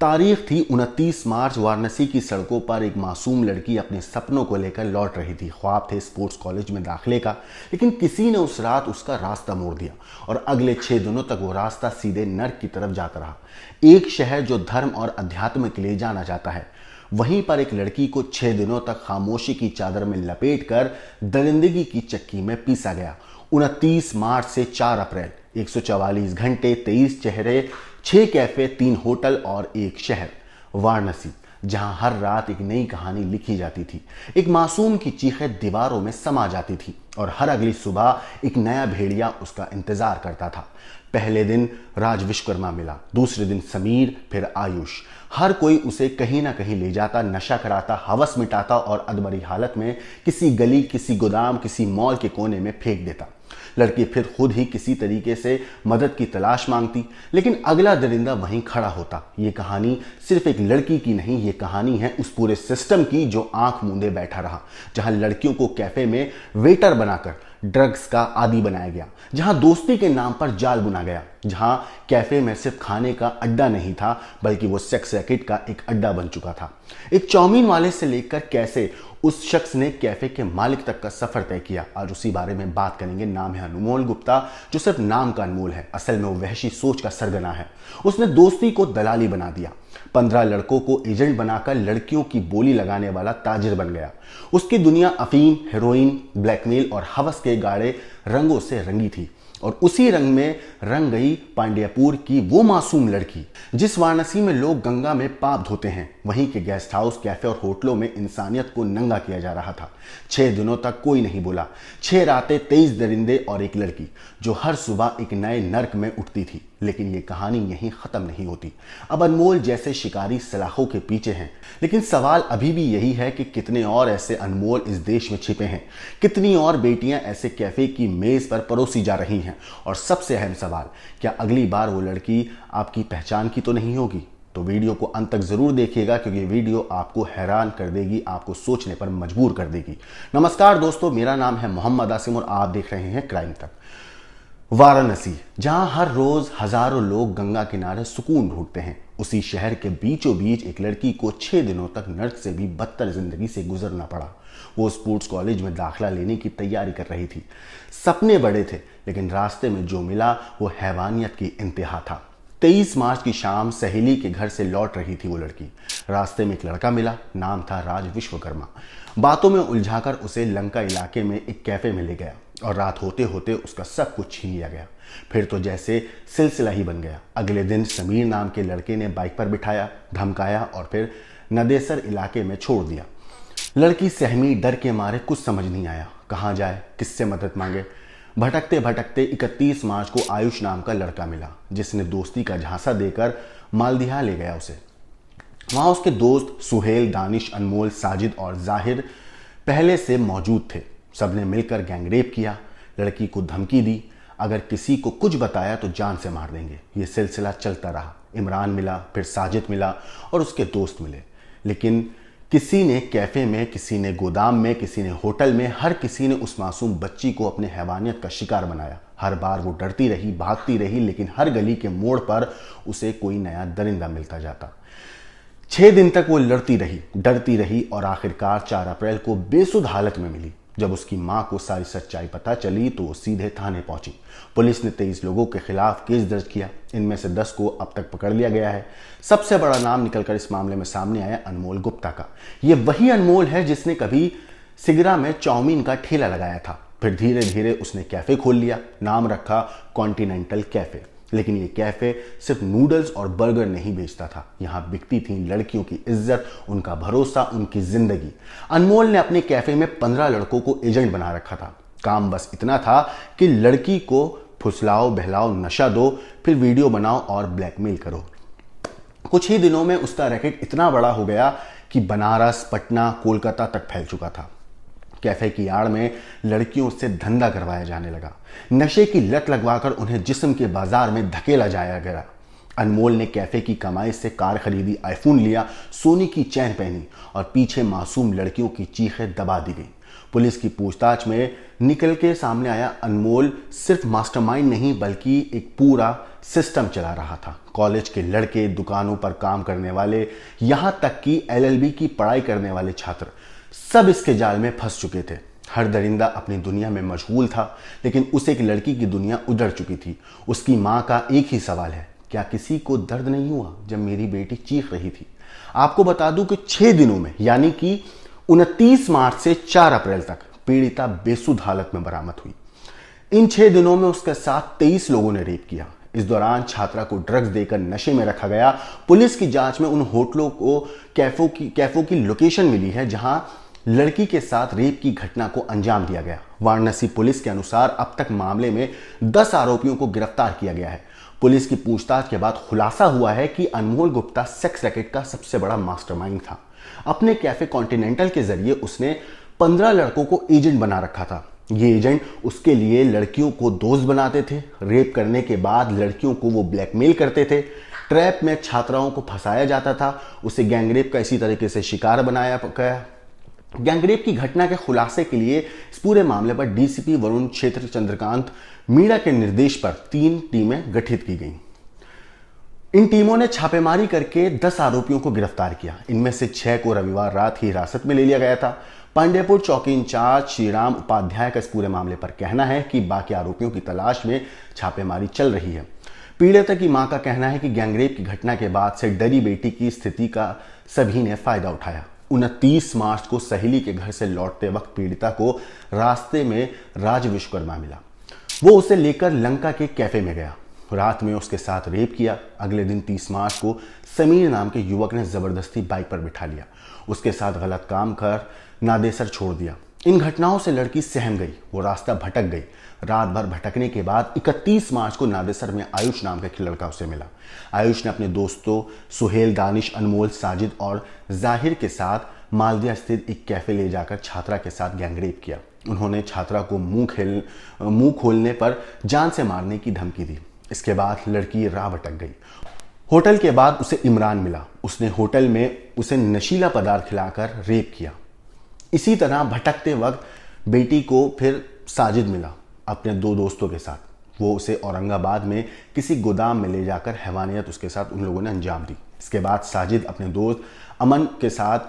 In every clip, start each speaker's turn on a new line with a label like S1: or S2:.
S1: तारीख थी 29 मार्च। वाराणसी की सड़कों पर एक मासूम लड़की अपने सपनों को लेकर लौट रही थी। ख्वाब थे स्पोर्ट्स कॉलेज में दाखिले का, लेकिन किसी ने उस रात उसका रास्ता मोड़ दिया और अगले 6 दिनों तक वो रास्ता सीधे नर्क की तरफ जाता रहा। एक शहर जो धर्म और अध्यात्म के लिए जाना जाता है, वहीं पर एक लड़की को 6 दिनों तक खामोशी की चादर में लपेटकर दरिंदगी की चक्की में पीसा गया। 29 मार्च से 4 अप्रैल, 144 घंटे, 23 चेहरे, 6 कैफे, 3 होटल और एक शहर वाराणसी, जहां हर रात एक नई कहानी लिखी जाती थी। एक मासूम की चीखें दीवारों में समा जाती थी और हर अगली सुबह एक नया भेड़िया उसका इंतजार करता था। पहले दिन राज विश्वकर्मा मिला, दूसरे दिन समीर, फिर आयुष। हर कोई उसे कहीं ना कहीं ले जाता, नशा कराता, हवस मिटाता और अधमरी हालत में किसी गली, किसी गोदाम, किसी मॉल के कोने में फेंक देता। लड़की फिर खुद ही किसी तरीके से मदद की तलाश मांगती, लेकिन अगला दरिंदा वहीं खड़ा होता। ये कहानी सिर्फ एक लड़की की नहीं, ये कहानी है उस पूरे सिस्टम की जो आंख मूंदे बैठा रहा, जहां लड़कियों को कैफे में वेटर बनाकर ड्रग्स का आदी बनाया गया, जहां दोस्ती के नाम पर जाल बुना गया, जहां कैफे में सिर्फ खाने का अड्डा नहीं था बल्कि वो सेक्स रैकेट का एक अड्डा बन चुका था। एक चाउमीन वाले से लेकर कैसे उस शख्स ने कैफे के मालिक तक का सफर तय किया, आज उसी बारे में बात करेंगे। नाम है अनमोल गुप्ता, जो सिर्फ नाम का अनमोल है, असल में वो वहशी सोच का सरगना है। उसने दोस्ती को दलाली बना दिया, 15 लड़कों को एजेंट बनाकर लड़कियों की बोली लगाने वाला ताजिर बन गया। उसकी दुनिया अफीम, हेरोइन, ब्लैकमेल और हवस के गाढ़े रंगों से रंगी थी और उसी रंग में रंग गई पांड्यापुर की वो मासूम लड़की। जिस वाराणसी में लोग गंगा में पाप धोते हैं, वहीं के गेस्ट हाउस, कैफे और होटलों में इंसानियत को नंगा किया जा रहा था। 6 दिनों तक कोई नहीं बोला, 6 रातें, 23 दरिंदे और एक लड़की जो हर सुबह एक नए नर्क में उठती थी। लेकिन ये कहानी यहीं खत्म नहीं होती। अब अनमोल जैसे शिकारी सलाखों के पीछे हैं, लेकिन सवाल अभी भी यही है कि कितने और ऐसे अनमोल इस देश में छिपे हैं, कितनी और बेटियां ऐसे कैफे की मेज पर परोसी जा रही हैं, और सबसे अहम सवाल, क्या अगली बार वो लड़की आपकी पहचान की तो नहीं होगी? तो वीडियो को अंत तक जरूर देखिएगा, क्योंकि वीडियो आपको हैरान कर देगी, आपको सोचने पर मजबूर कर देगी। नमस्कार दोस्तों, मेरा नाम है मोहम्मद आसिम और आप देख रहे हैं क्राइम तक। वाराणसी, जहां हर रोज हजारों लोग गंगा किनारे सुकून ढूंढते हैं, उसी शहर के बीचों बीच एक लड़की को 6 दिनों तक नर्क से भी बदतर जिंदगी से गुजरना पड़ा। वो स्पोर्ट्स कॉलेज में दाखिला लेने की तैयारी कर रही थी। सपने बड़े थे, लेकिन रास्ते में जो मिला वो हैवानियत की इंतहा था। 23 मार्च की शाम सहेली के घर से लौट रही थी वो लड़की। रास्ते में एक लड़का मिला, नाम था राज विश्वकर्मा। बातों में उलझाकर उसे लंका इलाके में एक कैफे में ले गया और रात होते होते उसका सब कुछ छीन लिया गया। फिर तो जैसे सिलसिला ही बन गया। अगले दिन समीर नाम के लड़के ने बाइक पर बिठाया, धमकाया और फिर नदेसर इलाके में छोड़ दिया। लड़की सहमी, डर के मारे कुछ समझ नहीं आया, कहाँ जाए, किससे मदद मांगे। भटकते भटकते 31 मार्च को आयुष नाम का लड़का मिला, जिसने दोस्ती का झांसा देकर मालदीहा ले गया उसे। वहां उसके दोस्त सुहेल, दानिश, अनमोल, साजिद और जाहिर पहले से मौजूद थे। सबने मिलकर गैंगरेप किया, लड़की को धमकी दी, अगर किसी को कुछ बताया तो जान से मार देंगे। ये सिलसिला चलता रहा। इमरान मिला, फिर साजिद मिला और उसके दोस्त मिले, लेकिन किसी ने कैफे में, किसी ने गोदाम में, किसी ने होटल में, हर किसी ने उस मासूम बच्ची को अपने हैवानियत का शिकार बनाया। हर बार वो डरती रही, भागती रही, लेकिन हर गली के मोड़ पर उसे कोई नया दरिंदा मिलता जाता। 6 दिन तक वो लड़ती रही, डरती रही और आखिरकार 4 अप्रैल को बेसुध हालत में मिली। जब उसकी मां को सारी सच्चाई पता चली तो वो सीधे थाने पहुंची। पुलिस ने 23 लोगों के खिलाफ केस दर्ज किया, इनमें से 10 को अब तक पकड़ लिया गया है। सबसे बड़ा नाम निकलकर इस मामले में सामने आया अनमोल गुप्ता का। ये वही अनमोल है जिसने कभी सिगरा में चाउमीन का ठेला लगाया था, फिर धीरे धीरे उसने कैफे खोल लिया, नाम रखा कॉन्टिनेंटल कैफे। लेकिन ये कैफे सिर्फ नूडल्स और बर्गर नहीं बेचता था, यहां बिकती थी लड़कियों की इज्जत, उनका भरोसा, उनकी जिंदगी। अनमोल ने अपने कैफे में 15 लड़कों को एजेंट बना रखा था। काम बस इतना था कि लड़की को फुसलाओ, बहलाओ, नशा दो, फिर वीडियो बनाओ और ब्लैकमेल करो। कुछ ही दिनों में उसका रैकेट इतना बड़ा हो गया कि बनारस, पटना, कोलकाता तक फैल चुका था। कैफे की आड़ में लड़कियों से धंधा करवाया जाने लगा, नशे की लत लगवाकर उन्हें जिस्म के बाजार में धकेला जाया गया। अनमोल ने कैफे की कमाई से कार खरीदी, आईफोन लिया, सोने की चैन पहनी और पीछे मासूम लड़कियों की चीखें दबा दी गई। पुलिस की पूछताछ में निकल के सामने आया अनमोल सिर्फ मास्टरमाइंड नहीं बल्कि एक पूरा सिस्टम चला रहा था। कॉलेज के लड़के, दुकानों पर काम करने वाले, यहां तक कि एलएलबी की पढ़ाई करने वाले छात्र सब इसके जाल में फंस चुके थे। हर दरिंदा अपनी दुनिया में मशगूल था, लेकिन उस एक लड़की की दुनिया उजड़ चुकी थी। उसकी मां का एक ही सवाल है, क्या किसी को दर्द नहीं हुआ जब मेरी बेटी चीख रही थी? आपको बता दूं कि 6 दिनों में यानी कि 29 मार्च से 4 अप्रैल तक पीड़िता बेसुध हालत में बरामद हुई। इन 6 दिनों में उसके साथ 23 लोगों ने रेप किया। इस दौरान छात्रा को ड्रग्स देकर नशे में रखा गया। पुलिस की जांच में उन होटलों को कैफों की लोकेशन मिली है जहां लड़की के साथ रेप की घटना को अंजाम दिया गया। वाराणसी पुलिस के अनुसार अब तक मामले में 10 आरोपियों को गिरफ्तार किया गया है। पुलिस की पूछताछ के बाद खुलासा हुआ है कि अनमोल गुप्ता सेक्स रैकेट का सबसे बड़ा मास्टरमाइंड था। अपने कैफे कॉन्टिनेंटल के जरिए उसने 15 लड़कों को एजेंट बना रखा था। ये एजेंट उसके लिए लड़कियों को दोस्त बनाते थे। रेप करने के बाद लड़कियों को वो ब्लैकमेल करते थे। ट्रैप में छात्राओं को फंसाया जाता था। उसे गैंगरेप का इसी तरीके से शिकार बनाया गया। गैंगरेप की घटना के खुलासे के लिए इस पूरे मामले पर डीसीपी वरुण क्षेत्र चंद्रकांत मीणा के निर्देश पर 3 टीमें गठित की गईं। इन टीमों ने छापेमारी करके 10 आरोपियों को गिरफ्तार किया। इनमें से 6 को रविवार रात ही हिरासत में ले लिया गया था। पांडेपुर चौकी इंचार्ज श्रीराम उपाध्याय का इस पूरे मामले पर कहना है कि बाकी आरोपियों की तलाश में छापेमारी चल रही है। पीड़िता की मां का कहना है कि गैंगरेप की घटना के बाद से डरी बेटी की स्थिति का सभी ने फायदा उठाया। 29 मार्च को सहेली के घर से लौटते वक्त पीड़िता को रास्ते में राज विश्वकर्मा मिला। वो उसे लेकर लंका के कैफे में गया। रात में उसके साथ रेप किया। अगले दिन 30 मार्च को समीर नाम के युवक ने जबरदस्ती बाइक पर बिठा लिया। उसके साथ गलत काम कर नादेसर छोड़ दिया। इन घटनाओं से लड़की सहम गई। वो रास्ता भटक गई। रात भर भटकने के बाद 31 मार्च को नादेसर में आयुष नाम का एक लड़का उसे मिला। आयुष ने अपने दोस्तों सुहेल, दानिश, अनमोल, साजिद और जाहिर के साथ मालदिया स्थित एक कैफे ले जाकर छात्रा के साथ गैंगरेप किया। उन्होंने छात्रा को मुंह खोलने पर जान से मारने की धमकी दी। इसके बाद लड़की राह भटक गई। होटल के बाद उसे इमरान मिला। उसने होटल में उसे नशीला पदार्थ खिलाकर रेप किया। इसी तरह भटकते वक्त बेटी को फिर साजिद मिला अपने 2 दोस्तों के साथ। वो उसे औरंगाबाद में किसी गोदाम में ले जाकर हैवानियत उसके साथ उन लोगों ने अंजाम दी। इसके बाद साजिद अपने दोस्त अमन के साथ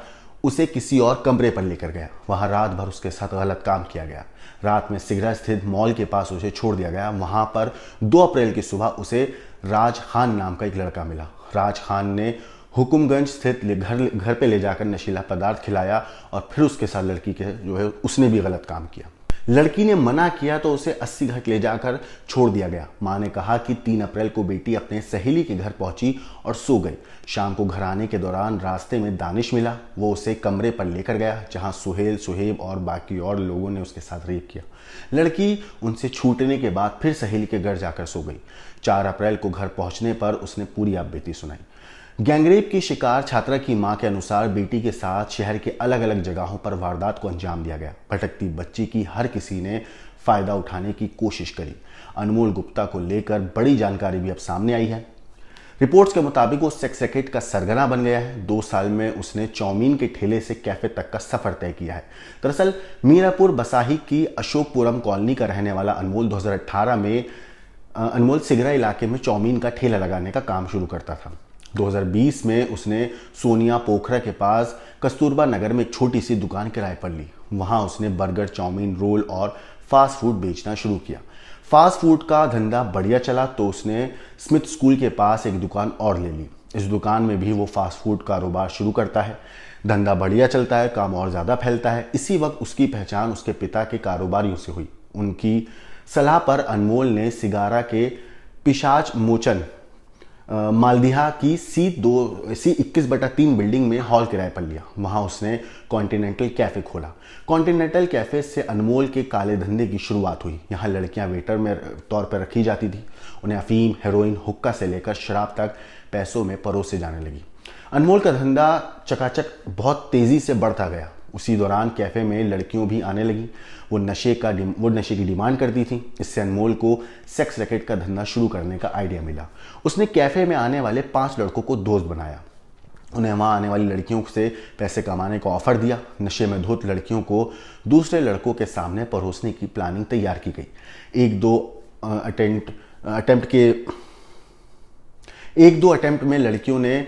S1: उसे किसी और कमरे पर लेकर गया। वहां रात भर उसके साथ गलत काम किया गया। रात में सिगरा स्थित मॉल के पास उसे छोड़ दिया गया। वहां पर 2 अप्रैल की सुबह उसे राज खान नाम का एक लड़का मिला। राज खान ने हुकुमगंज स्थित घर पे ले जाकर नशीला पदार्थ खिलाया और फिर उसके साथ लड़की के उसने भी गलत काम किया। लड़की ने मना किया तो उसे 80 घाट ले जाकर छोड़ दिया गया। मां ने कहा कि 3 अप्रैल को बेटी अपने सहेली के घर पहुंची और सो गई। शाम को घर आने के दौरान रास्ते में दानिश मिला। वो उसे कमरे पर लेकर गया जहां सुहेल, सुहेब और बाकी और लोगों ने उसके साथ रेप किया। लड़की उनसे छूटने के बाद फिर सहेली के घर जाकर सो गई। 4 अप्रैल को घर पहुंचने पर उसने पूरी आपबीती सुनाई। गैंगरेप की शिकार छात्रा की मां के अनुसार बेटी के साथ शहर के अलग अलग जगहों पर वारदात को अंजाम दिया गया। भटकती बच्ची की हर किसी ने फायदा उठाने की कोशिश करी। अनमोल गुप्ता को लेकर बड़ी जानकारी भी अब सामने आई है। रिपोर्ट्स के मुताबिक वो सेक्स रैकेट का सरगना बन गया है। 2 साल में उसने चाउमीन के ठेले से कैफे तक का सफर तय किया है। दरअसल मीरापुर बसाही की अशोकपुरम कॉलोनी का रहने वाला अनमोल 2018 में अनमोल सिगरा इलाके में चाउमीन का ठेला लगाने का काम शुरू करता था। 2020 में उसने सोनिया पोखरा के पास कस्तूरबा नगर में एक छोटी सी दुकान किराए पर ली। वहां उसने बर्गर, चाउमीन, रोल और फास्ट फूड बेचना शुरू किया। फास्ट फूड का धंधा बढ़िया चला तो उसने स्मिथ स्कूल के पास एक दुकान और ले ली। इस दुकान में भी वो फास्ट फूड कारोबार शुरू करता है। धंधा बढ़िया चलता है, काम और ज़्यादा फैलता है। इसी वक्त उसकी पहचान उसके पिता के कारोबारियों से हुई। उनकी सलाह पर अनमोल ने सिगारा के पिशाच मोचन मालदिया की C21/3 बिल्डिंग में हॉल किराए पर लिया। वहां उसने कॉन्टिनेंटल कैफे खोला। कॉन्टिनेंटल कैफे से अनमोल के काले धंधे की शुरुआत हुई। यहाँ लड़कियां वेटर में तौर पर रखी जाती थी। उन्हें अफीम, हेरोइन, हुक्का से लेकर शराब तक पैसों में परोसे जाने लगी। अनमोल का धंधा चकाचक बहुत तेजी से बढ़ता गया। उसी दौरान कैफे में लड़कियों भी आने लगी। वो नशे की डिमांड करती थी। इससे अनमोल को सेक्स रैकेट का धंधा शुरू करने का आइडिया मिला। उसने कैफे में आने वाले 5 लड़कों को दोस्त बनाया। उन्हें वहाँ आने वाली लड़कियों से पैसे कमाने का ऑफर दिया। नशे में धुत लड़कियों को दूसरे लड़कों के सामने परोसने की प्लानिंग तैयार की गई। एक दो अटेम्प्ट में लड़कियों ने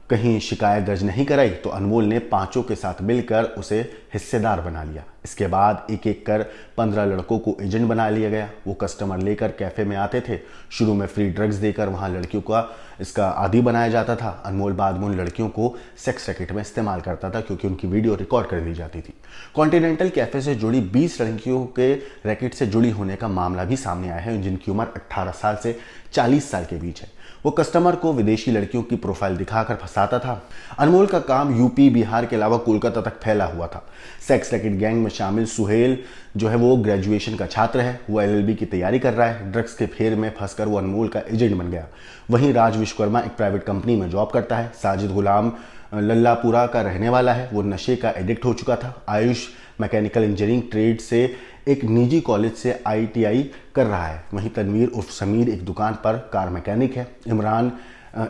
S1: कहीं शिकायत दर्ज नहीं कराई तो अनमोल ने पांचों के साथ मिलकर उसे हिस्सेदार बना लिया। इसके बाद एक एक कर 15 लड़कों को एजेंट बना लिया गया। वो कस्टमर लेकर कैफे में आते थे। शुरू में फ्री ड्रग्स देकर वहां लड़कियों का इसका आदी बनाया जाता था। अनमोल बाद में उन लड़कियों को सेक्स रैकेट में इस्तेमाल करता था क्योंकि उनकी वीडियो रिकॉर्ड कर ली जाती थी। कॉन्टिनेंटल कैफे से जुड़ी 20 लड़कियों के रैकेट से जुड़ी होने का मामला भी सामने आया है, जिनकी उम्र 18 साल से 40 साल के बीच है। वो कस्टमर को विदेशी लड़कियों की प्रोफाइल दिखाकर फंसाता था। अनमोल का काम यूपी, बिहार के अलावा कोलकाता तक फैला हुआ था। सेक्स रैकेट गैंग में शामिल सुहेल जो है वो ग्रेजुएशन का छात्र है। वो LLB की तैयारी कर रहा है। ड्रग्स के फेर में फंसकर वो अनमोल का एजेंट बन गया। वहीं राज विश्वकर्मा एक प्राइवेट कंपनी में जॉब करता है। साजिद गुलाम लल्लापुरा का रहने वाला है। वो नशे का एडिक्ट हो चुका था। आयुष मैकेनिकल इंजीनियरिंग ट्रेड से एक निजी कॉलेज से ITI कर रहा है। वहीं तनवीर उर्फ समीर एक दुकान पर कार मैकेनिक है। इमरान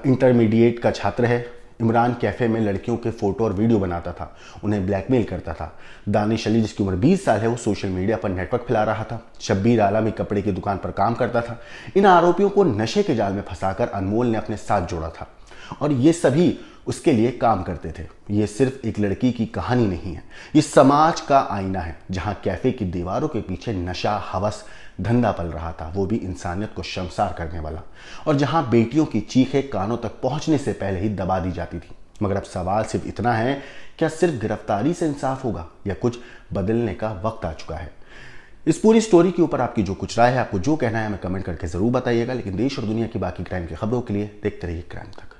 S1: इंटरमीडिएट का छात्र है। इमरान कैफे में लड़कियों के फोटो और वीडियो बनाता था, उन्हें ब्लैकमेल करता था। दानिश अली जिसकी उम्र 20 साल है वो सोशल मीडिया पर नेटवर्क फैला रहा था। शब्बीर आलम एक कपड़े की दुकान पर काम करता था। इन आरोपियों को नशे के जाल में फंसाकर अनमोल ने अपने साथ जोड़ा था और ये सभी उसके लिए काम करते थे। ये सिर्फ एक लड़की की कहानी नहीं है, ये समाज का आईना है जहां कैफे की दीवारों के पीछे नशा, हवस, धंधा पल रहा था, वो भी इंसानियत को शर्मसार करने वाला। और जहां बेटियों की चीखें कानों तक पहुंचने से पहले ही दबा दी जाती थी। मगर अब सवाल सिर्फ इतना है, क्या सिर्फ गिरफ्तारी से इंसाफ होगा या कुछ बदलने का वक्त आ चुका है? इस पूरी स्टोरी के ऊपर आपकी जो कुछ राय है, आपको जो कहना है, हमें कमेंट करके जरूर बताइएगा। लेकिन देश और दुनिया की बाकी क्राइम की खबरों के लिए देखते रहिए क्राइम तक।